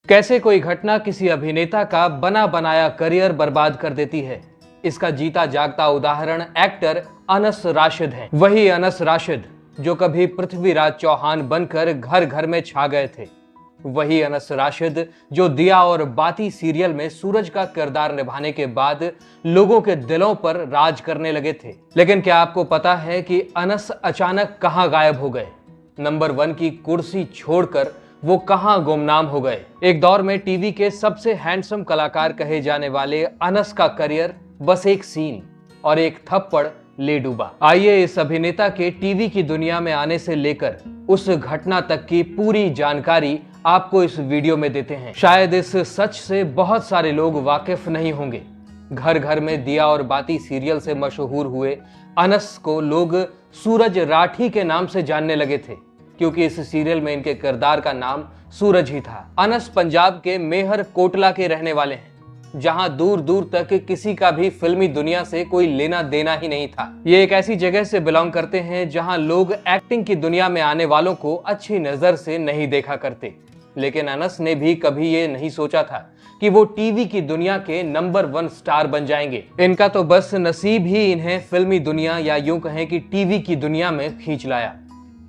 कैसे कोई घटना किसी अभिनेता का बना बनाया करियर बर्बाद कर देती है, इसका जीता जागता उदाहरण एक्टर अनस राशिद है। वही अनस राशिद जो कभी पृथ्वीराज चौहान बनकर घर घर में छा गए थे। वही अनस राशिद जो दिया और बाती सीरियल में सूरज का किरदार निभाने के बाद लोगों के दिलों पर राज करने लगे थे। लेकिन क्या आपको पता है कि अनस अचानक कहां गायब हो गए? नंबर 1 की कुर्सी छोड़कर वो कहां गुमनाम हो गए? एक दौर में टीवी के सबसे हैंडसम कलाकार कहे जाने वाले अनस का करियर बस एक सीन और एक थप्पड़ ले डूबा। आइए इस अभिनेता के टीवी की दुनिया में आने से लेकर उस घटना तक की पूरी जानकारी आपको इस वीडियो में देते हैं। शायद इस सच से बहुत सारे लोग वाकिफ नहीं होंगे। घर घर में दिया और बाती सीरियल से मशहूर हुए अनस को लोग सूरज राठी के नाम से जानने लगे थे, क्योंकि इस सीरियल में इनके किरदार का नाम सूरज ही था। अनस पंजाब के मेहर कोटला के रहने वाले हैं, जहां दूर दूर तक किसी का भी फिल्मी दुनिया से कोई लेना देना ही नहीं था। ये एक ऐसी जगह से बिलोंग करते हैं जहां लोग एक्टिंग की दुनिया में आने वालों को अच्छी नजर से नहीं देखा करते। लेकिन अनस ने भी कभी ये नहीं सोचा था कि वो टीवी की दुनिया के नंबर 1 स्टार बन जाएंगे। इनका तो बस नसीब ही इन्हें फिल्मी दुनिया या यूं कहें कि टीवी की दुनिया में खींच लाया।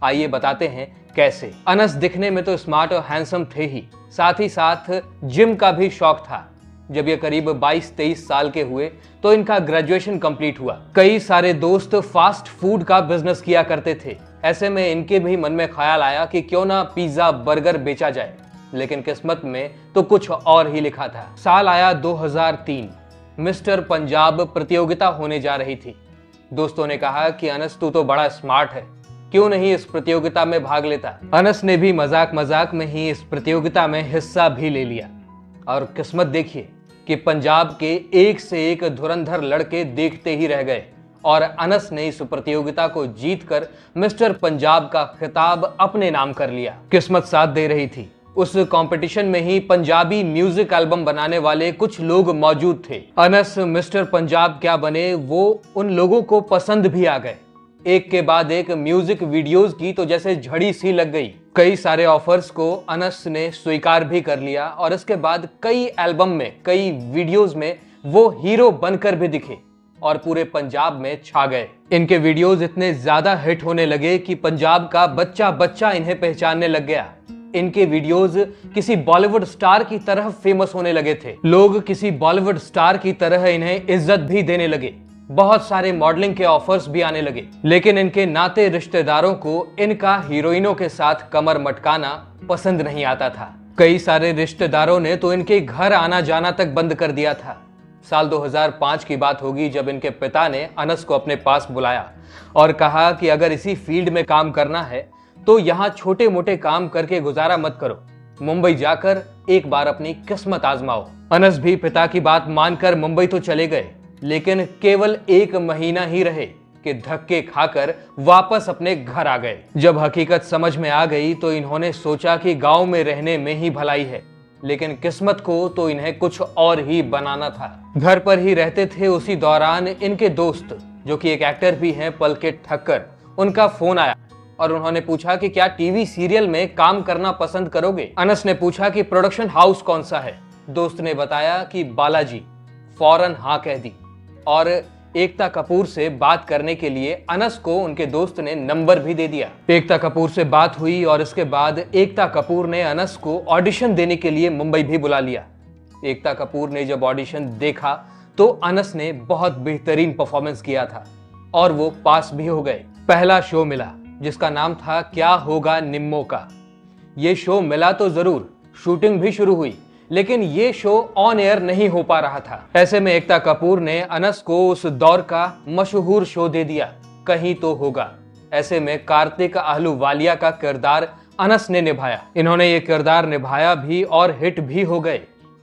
आइए बताते हैं कैसे। अनस दिखने में तो स्मार्ट और हैंडसम थे ही, साथ ही साथ जिम का भी शौक था। जब ये करीब 22-23 साल के हुए तो इनका ग्रेजुएशन कंप्लीट हुआ। कई सारे दोस्त फास्ट फूड का बिजनेस किया करते थे। ऐसे में इनके भी मन में ख्याल आया कि क्यों ना पिज्जा बर्गर बेचा जाए। लेकिन किस्मत में तो कुछ और ही लिखा था। साल आया 2003। मिस्टर पंजाब प्रतियोगिता होने जा रही थी। दोस्तों ने कहा कि अनस तू तो बड़ा स्मार्ट है, क्यों नहीं इस प्रतियोगिता में भाग लेता। अनस ने भी मजाक मजाक में ही इस प्रतियोगिता में हिस्सा भी ले लिया। और किस्मत देखिए कि पंजाब के एक से एक धुरंधर लड़के देखते ही रह गए और अनस ने इस प्रतियोगिता को जीतकर मिस्टर पंजाब का खिताब अपने नाम कर लिया। किस्मत साथ दे रही थी। उस कंपटीशन में ही पंजाबी म्यूजिक एल्बम बनाने वाले कुछ लोग मौजूद थे। अनस मिस्टर पंजाब क्या बने वो उन लोगों को पसंद भी आ गए। एक के बाद एक म्यूजिक वीडियोस की तो जैसे झड़ी सी लग गई। कई सारे ऑफर्स को अनस ने स्वीकार भी कर लिया और इसके बाद कई एल्बम में, कई वीडियोस में वो हीरो बनकर भी दिखे और पूरे पंजाब में छा गए। इनके वीडियोस इतने ज्यादा हिट होने लगे कि पंजाब का बच्चा बच्चा इन्हें पहचानने लग गया। इनके वीडियोस किसी बॉलीवुड स्टार की तरह फेमस होने लगे थे। लोग किसी बॉलीवुड स्टार की तरह इन्हें इज्जत भी देने लगे। बहुत सारे मॉडलिंग के ऑफर्स भी आने लगे। लेकिन इनके नाते रिश्तेदारों को इनका हीरोइनों के साथ कमर मटकाना पसंद नहीं आता था। कई सारे रिश्तेदारों ने तो इनके घर आना जाना तक बंद कर दिया था। साल 2005 की बात होगी जब इनके पिता ने अनस को अपने पास बुलाया और कहा कि अगर इसी फील्ड में काम करना है तो यहाँ छोटे मोटे काम करके गुजारा मत करो, मुंबई जाकर एक बार अपनी किस्मत आजमाओ। अनस भी पिता की बात मानकर मुंबई तो चले गए, लेकिन केवल 1 महीना ही रहे कि धक्के खाकर वापस अपने घर आ गए। जब हकीकत समझ में आ गई तो इन्होंने सोचा कि गांव में रहने में ही भलाई है, लेकिन किस्मत को तो इन्हें कुछ और ही बनाना था। घर पर ही रहते थे। उसी दौरान इनके दोस्त जो कि एक एक्टर भी हैं, पलके ठक्कर, उनका फोन आया और उन्होंने पूछा कि क्या टीवी सीरियल में काम करना पसंद करोगे। अनस ने पूछा कि प्रोडक्शन हाउस कौन सा है। दोस्त ने बताया कि बालाजी। फौरन हाँ कह दी और एकता कपूर से बात करने के लिए अनस को उनके दोस्त ने नंबर भी दे दिया। एकता कपूर से बात हुई और इसके बाद एकता कपूर ने अनस को ऑडिशन देने के लिए मुंबई भी बुला लिया। एकता कपूर ने जब ऑडिशन देखा तो अनस ने बहुत बेहतरीन परफॉर्मेंस किया था और वो पास भी हो गए। पहला शो मिला जिसका नाम था क्या होगा निम्मो का। ये शो मिला तो जरूर, शूटिंग भी शुरू हुई, लेकिन ये शो ऑन एयर नहीं हो पा रहा था। ऐसे में एकता कपूर ने अनस को उस दौर का मशहूर शो दे दिया, कहीं तो होगा। ऐसे में कार्तिक आहलूवालिया का किरदार अनस ने निभाया। इन्होंने ये किरदार निभाया भी और हिट भी हो गए।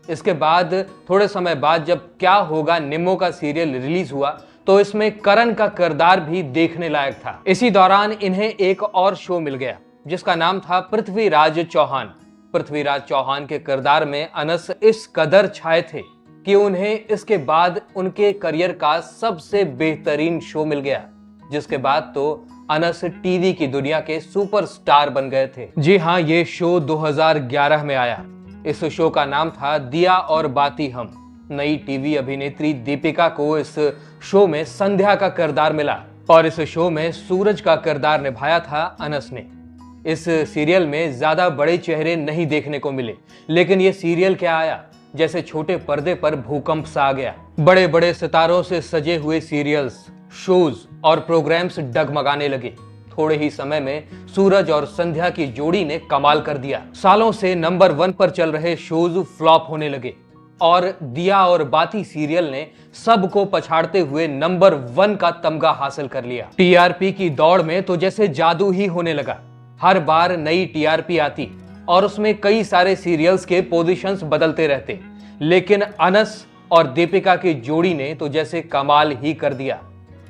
इसके बाद थोड़े समय बाद जब क्या होगा निम्मो का सीरियल रिलीज हुआ तो इसमें करण का किरदार भी देखने लायक था। इसी दौरान इन्हें एक और शो मिल गया जिसका नाम था पृथ्वीराज चौहान। पृथ्वीराज चौहान के किरदार में अनस इस कदर छाए थे कि उन्हें इसके बाद उनके करियर का सबसे बेहतरीन शो मिल गया, जिसके बाद तो अनस टीवी की दुनिया के सुपरस्टार बन गए थे। जी हाँ, ये शो 2011 में आया। इस शो का नाम था दिया और बाती हम। नई टीवी अभिनेत्री दीपिका को इस शो में संध्या का किरदार मिला और इस शो में सूरज का किरदार निभाया था अनस ने। इस सीरियल में ज्यादा बड़े चेहरे नहीं देखने को मिले, लेकिन ये सीरियल क्या आया जैसे छोटे पर्दे पर भूकंप सा आ गया। बड़े बड़े सितारों से सजे हुए सीरियल्स, शोज और प्रोग्राम्स डगमगाने लगे। थोड़े ही समय में सूरज और संध्या की जोड़ी ने कमाल कर दिया। सालों से नंबर 1 पर चल रहे शोज फ्लॉप होने लगे और दिया और बाती सीरियल ने सबको पछाड़ते हुए नंबर 1 का तमगा हासिल कर लिया। टीआरपी की दौड़ में तो जैसे जादू ही होने लगा। हर बार नई टीआरपी आती और उसमें कई सारे सीरियल्स के पोजीशंस बदलते रहते, लेकिन अनस और दीपिका की जोड़ी ने तो जैसे कमाल ही कर दिया।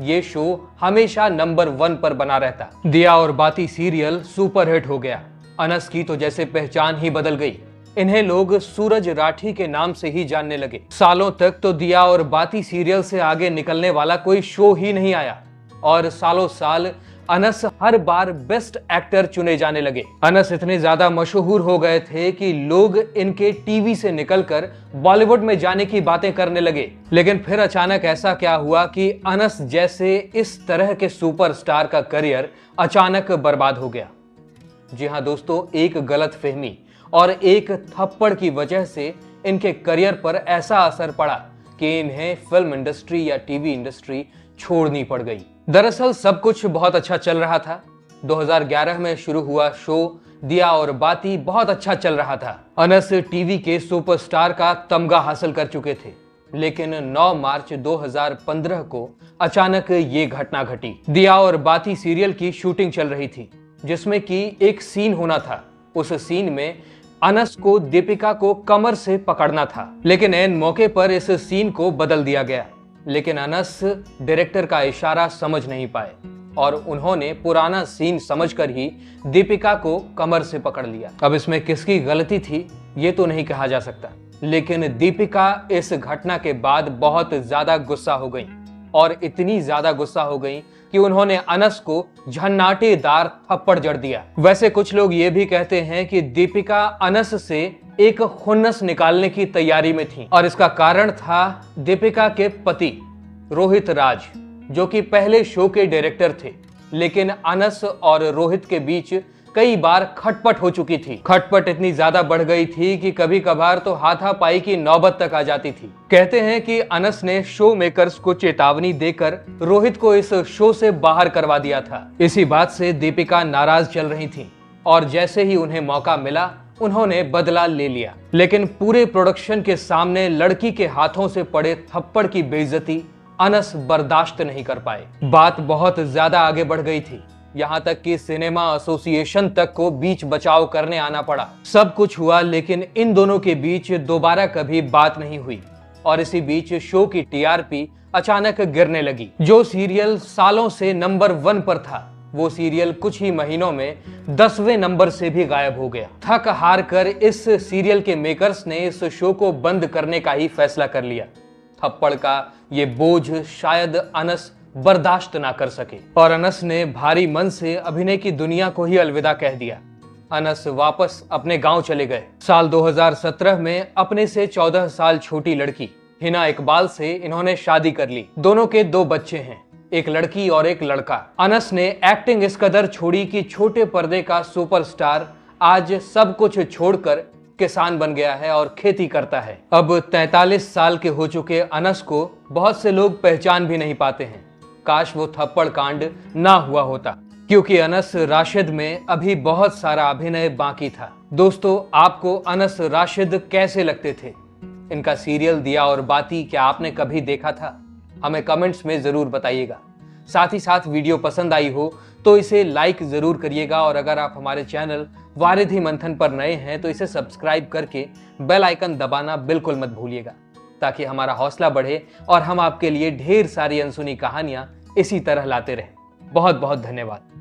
ये शो हमेशा नंबर 1 पर बना रहता। दिया और बाती सीरियल सुपरहिट हो गया। अनस की तो जैसे पहचान ही बदल गई। इन्हें लोग सूरज राठी के नाम से ही जानने लगे। सालों तक तो दिया और बाती सीरियल से आगे निकलने वाला कोई शो ही नहीं आया और सालों साल अनस हर बार बेस्ट एक्टर चुने जाने लगे। अनस इतने ज्यादा मशहूर हो गए थे कि लोग इनके टीवी से निकलकर बॉलीवुड में जाने की बातें करने लगे। लेकिन फिर अचानक ऐसा क्या हुआ कि अनस जैसे इस तरह के सुपरस्टार का करियर अचानक बर्बाद हो गया। जी हाँ दोस्तों, एक गलतफहमी और एक थप्पड़ की वजह से इनके करियर पर ऐसा असर पड़ा कि इन्हें फिल्म इंडस्ट्री या टीवी इंडस्ट्री छोड़नी पड़ गई। दरअसल सब कुछ बहुत अच्छा चल रहा था। 2011 में शुरू हुआ शो दिया और बाती बहुत अच्छा चल रहा था। अनस टीवी के सुपरस्टार का तमगा हासिल कर चुके थे, लेकिन 9 मार्च 2015 को अचानक ये घटना घटी। दिया और बाती सीरियल की शूटिंग चल रही थी, जिसमें कि एक सीन होना था। उस सीन में अनस को दीपिका को कमर से पकड़ना था, लेकिन ऐन मौके पर इस सीन को बदल दिया गया। लेकिन अनस डायरेक्टर का इशारा समझ नहीं पाए और उन्होंने पुराना सीन समझकर ही दीपिका को कमर से पकड़ लिया। अब इसमें किसकी गलती थी ये तो नहीं कहा जा सकता, लेकिन दीपिका इस घटना के बाद बहुत ज्यादा गुस्सा हो गई और इतनी ज्यादा गुस्सा हो गई कि उन्होंने अनस को झन्नाटेदार थप्पड़ जड़ दिया। वैसे कुछ लोग ये भी कहते हैं कि दीपिका अनस से एक खुन्नस निकालने की तैयारी में थी और इसका कारण था दीपिका के पति रोहित राज, जो कि पहले शो के डायरेक्टर थे। लेकिन अनस और रोहित के बीच कई बार खटपट हो चुकी थी। खटपट इतनी ज्यादा बढ़ गई थी कि कभी कभार तो हाथापाई की नौबत तक आ जाती थी। कहते हैं कि अनस ने शो मेकर्स को चेतावनी देकर रोहित को इस शो से बाहर करवा दिया था। इसी बात से दीपिका नाराज चल रही थी और जैसे ही उन्हें मौका मिला उन्होंने बदला ले लिया। लेकिन पूरे प्रोडक्शन के सामने लड़की के हाथों से पड़े थप्पड़ की बेइज्जती अनस बर्दाश्त नहीं कर पाए। बात बहुत ज्यादा आगे बढ़ गई थी, यहाँ तक कि सिनेमा एसोसिएशन तक को बीच बचाव करने आना पड़ा। सब कुछ हुआ, लेकिन इन दोनों के बीच दोबारा कभी बात नहीं हुई और इसी बीच शो की टीआरपी अचानक गिरने लगी। जो सीरियल सालों से नंबर 1 पर था, वो सीरियल कुछ ही महीनों में 10वें नंबर से भी गायब हो गया। थक हार कर इस सीरियल के मेकर्स ने इस शो को बंद करने का ही फैसला कर लिया। थप्पड़ का ये बोझ शायद अनस बर्दाश्त ना कर सके और अनस ने भारी मन से अभिनय की दुनिया को ही अलविदा कह दिया। अनस वापस अपने गांव चले गए। साल 2017 में अपने से 14 साल छोटी लड़की हिना इकबाल से इन्होंने शादी कर ली। दोनों के 2 बच्चे हैं, एक लड़की और एक लड़का। अनस ने एक्टिंग इस कदर छोड़ी कि छोटे पर्दे का सुपरस्टार आज सब कुछ छोड़कर किसान बन गया है और खेती करता है। अब 43 साल के हो चुके अनस को बहुत से लोग पहचान भी नहीं पाते हैं। काश वो थप्पड़ कांड ना हुआ होता, क्योंकि अनस राशिद में अभी बहुत सारा अभिनय बाकी था। दोस्तों, आपको अनस राशिद कैसे लगते थे? इनका सीरियल दिया और बाती क्या आपने कभी देखा था? हमें कमेंट्स में जरूर बताइएगा। साथ ही साथ वीडियो पसंद आई हो तो इसे लाइक जरूर करिएगा और अगर आप हमारे चैनल वारिधि मंथन पर नए हैं तो इसे सब्सक्राइब करके बेल आइकन दबाना बिल्कुल मत भूलिएगा, ताकि हमारा हौसला बढ़े और हम आपके लिए ढेर सारी अनसुनी कहानियां इसी तरह लाते रहें। बहुत बहुत धन्यवाद।